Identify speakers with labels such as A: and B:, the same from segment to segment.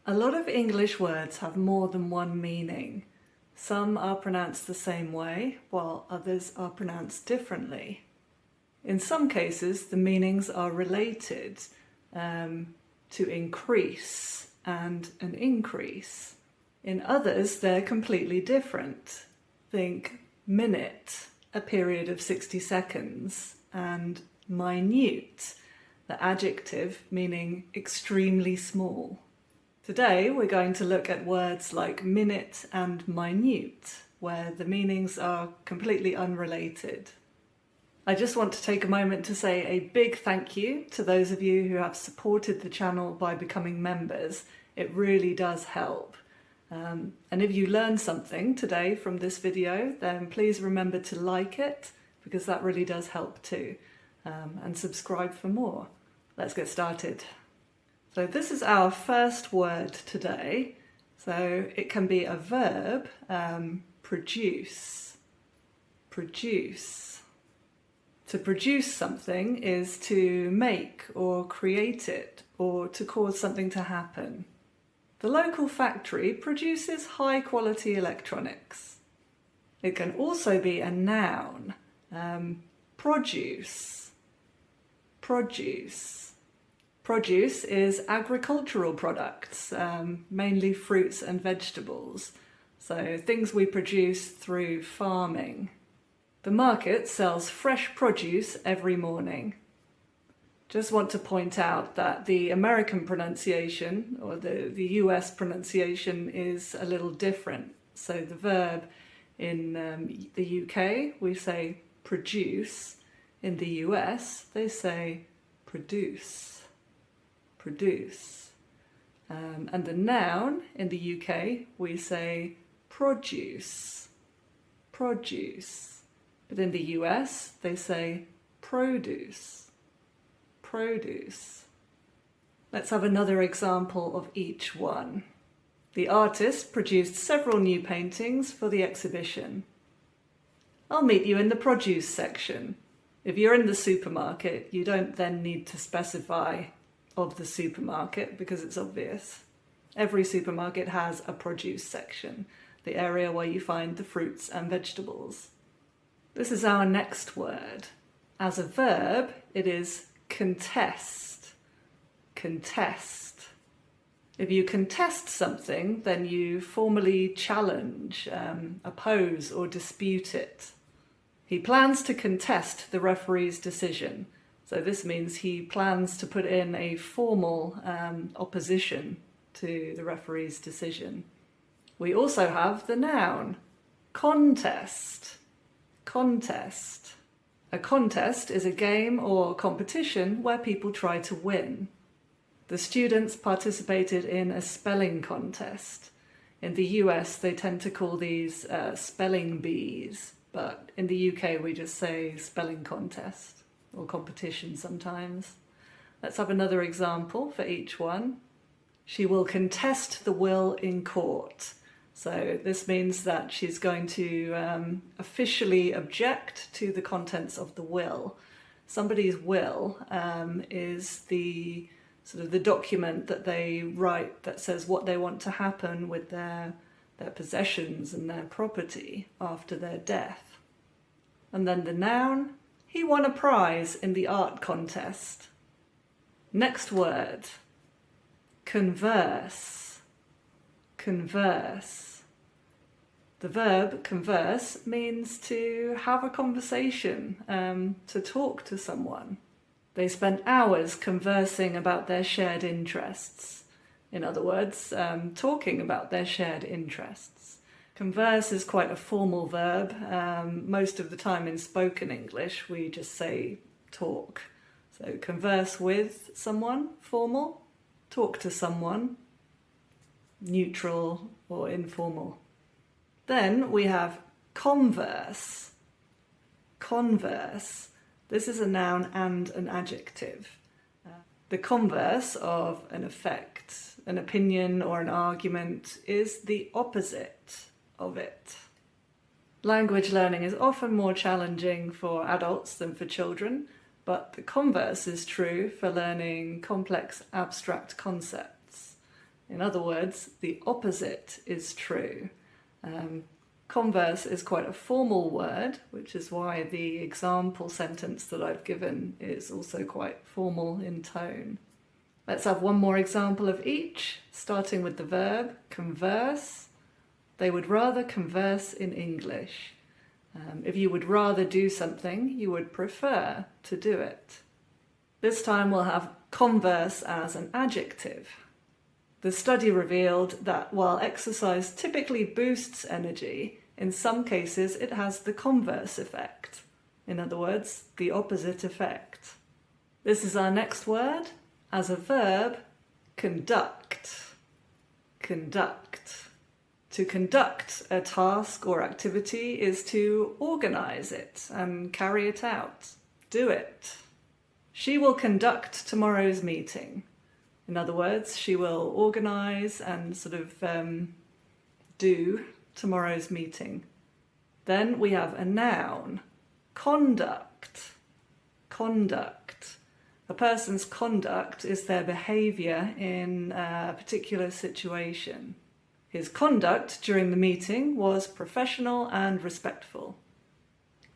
A: A lot of English words have more than one meaning. Some are pronounced the same way, while others are pronounced differently. In some cases, the meanings are related to increase and an increase. In others, they're completely different. Think minute, a period of 60 seconds, and minute, the adjective meaning extremely small. Today we're going to look at words like minute and minute, where the meanings are completely unrelated. I just want to take a moment to say a big thank you to those of you who have supported the channel by becoming members. It really does help. And if you learned something today from this video, then please remember to like it, because that really does help too. And subscribe for more. Let's get started. So this is our first word today. So it can be a verb, produce. Produce. To produce something is to make or create it, or to cause something to happen. The local factory produces high-quality electronics. It can also be a noun, produce. Produce. Produce is agricultural products, mainly fruits and vegetables. So things we produce through farming. The market sells fresh produce every morning. Just want to point out that the American pronunciation, or the US pronunciation, is a little different. So the verb in the UK, we say produce. In the US, they say produce. Produce. And the noun in the UK, we say produce. Produce. But in the US, they say produce. Produce. Let's have another example of each one. The artist produced several new paintings for the exhibition. I'll meet you in the produce section. If you're in the supermarket, you don't then need to specify of the supermarket because it's obvious. Every supermarket has a produce section, the area where you find the fruits and vegetables. This is our next word. As a verb, it is contest. Contest. If you contest something, then you formally challenge, oppose or dispute it. He plans to contest the referee's decision. So this means he plans to put in a formal opposition to the referee's decision. We also have the noun, contest. Contest. A contest is a game or competition where people try to win. The students participated in a spelling contest. In the US, they tend to call these spelling bees, but in the UK, we just say spelling contest. Or competition sometimes. Let's have another example for each one. She will contest the will in court. So this means that she's going to officially object to the contents of the will. Somebody's will is the sort of the document that they write that says what they want to happen with their possessions and their property after their death. And then the noun, he won a prize in the art contest. Next word, converse. Converse. The verb converse means to have a conversation, to talk to someone. They spent hours conversing about their shared interests. In other words, talking about their shared interests. Converse is quite a formal verb. Most of the time in spoken English, we just say talk. So converse with someone, formal. Talk to someone, neutral or informal. Then we have converse. Converse. This is a noun and an adjective. The converse of an effect, an opinion or an argument is the opposite of it. Language learning is often more challenging for adults than for children, but the converse is true for learning complex abstract concepts. In other words, the opposite is true. Converse is quite a formal word, which is why the example sentence that I've given is also quite formal in tone. Let's have one more example of each, starting with the verb converse. They would rather converse in English. If you would rather do something, you would prefer to do it. This time we'll have converse as an adjective. The study revealed that while exercise typically boosts energy, in some cases it has the converse effect. In other words, the opposite effect. This is our next word. As a verb, conduct. Conduct. To conduct a task or activity is to organize it and carry it out. Do it. She will conduct tomorrow's meeting. In other words, she will organize and do tomorrow's meeting. Then we have a noun, conduct. Conduct. A person's conduct is their behavior in a particular situation. His conduct during the meeting was professional and respectful.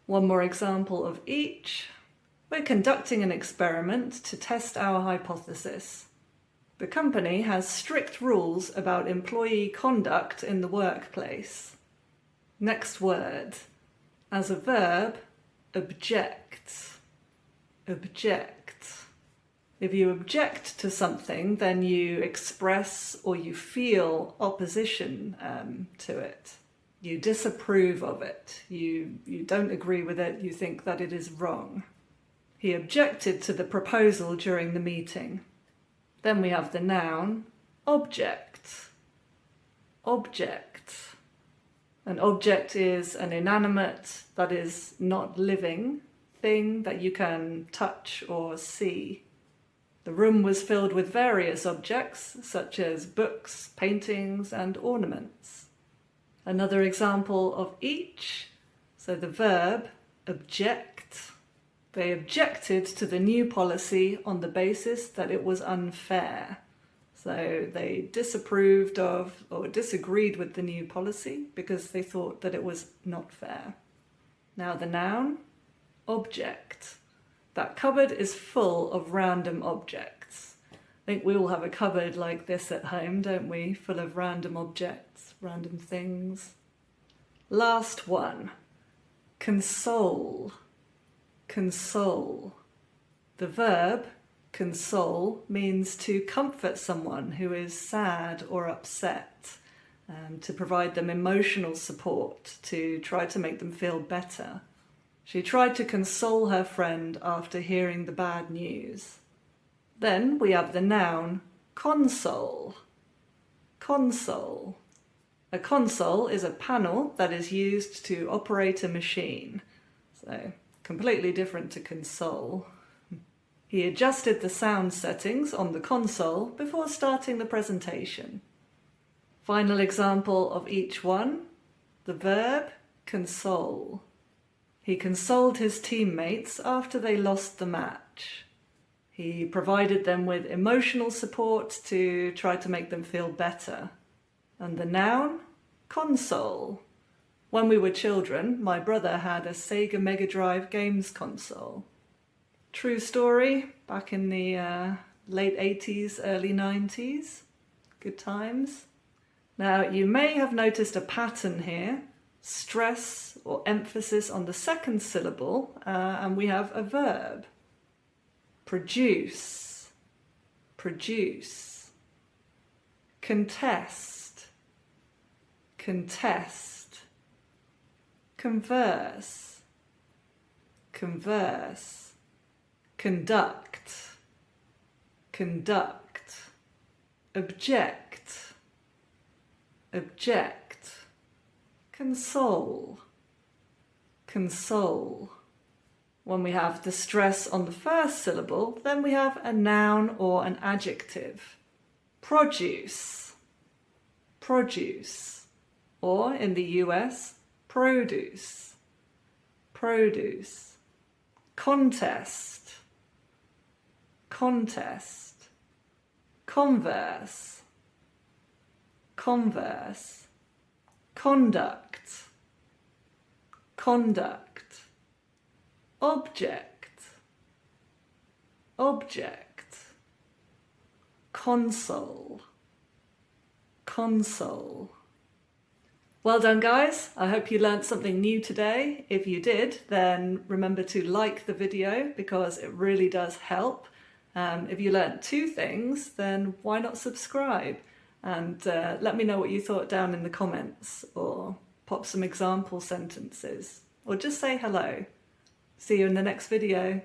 A: One more example of each. We're conducting an experiment to test our hypothesis. The company has strict rules about employee conduct in the workplace. Next word. As a verb, object. Object. If you object to something, then you express or you feel opposition to it. You disapprove of it. You don't agree with it. You think that it is wrong. He objected to the proposal during the meeting. Then we have the noun, object. Object. An object is an inanimate, that is not living, thing that you can touch or see. The room was filled with various objects, such as books, paintings, and ornaments. Another example of each. So the verb, object. They objected to the new policy on the basis that it was unfair. So they disapproved of or disagreed with the new policy because they thought that it was not fair. Now the noun, object. That cupboard is full of random objects. I think we all have a cupboard like this at home, don't we? Full of random objects, random things. Last one, console. Console. The verb, console, means to comfort someone who is sad or upset, to provide them emotional support, to try to make them feel better. She tried to console her friend after hearing the bad news. Then we have the noun, console. Console. A console is a panel that is used to operate a machine. So, completely different to console. He adjusted the sound settings on the console before starting the presentation. Final example of each one, the verb, console. He consoled his teammates after they lost the match. He provided them with emotional support to try to make them feel better. And the noun, console. When we were children, my brother had a Sega Mega Drive games console. True story, back in the late 80s, early 90s. Good times. Now, you may have noticed a pattern here. Stress or emphasis on the second syllable, and we have a verb. Produce. Produce. Contest. Contest. Converse. Converse. Conduct. Conduct. Object. Object. Console. Console. When we have the stress on the first syllable, then we have a noun or an adjective. Produce. Produce. Or in the US, produce. Produce. Contest. Contest. Converse. converse, conduct, conduct, object, object, console, console. Well done, guys. I hope you learnt something new today. If you did, then remember to like the video because it really does help. If you learnt 2 things, then why not subscribe? And let me know what you thought down in the comments, or pop some example sentences, or just say hello. See you in the next video.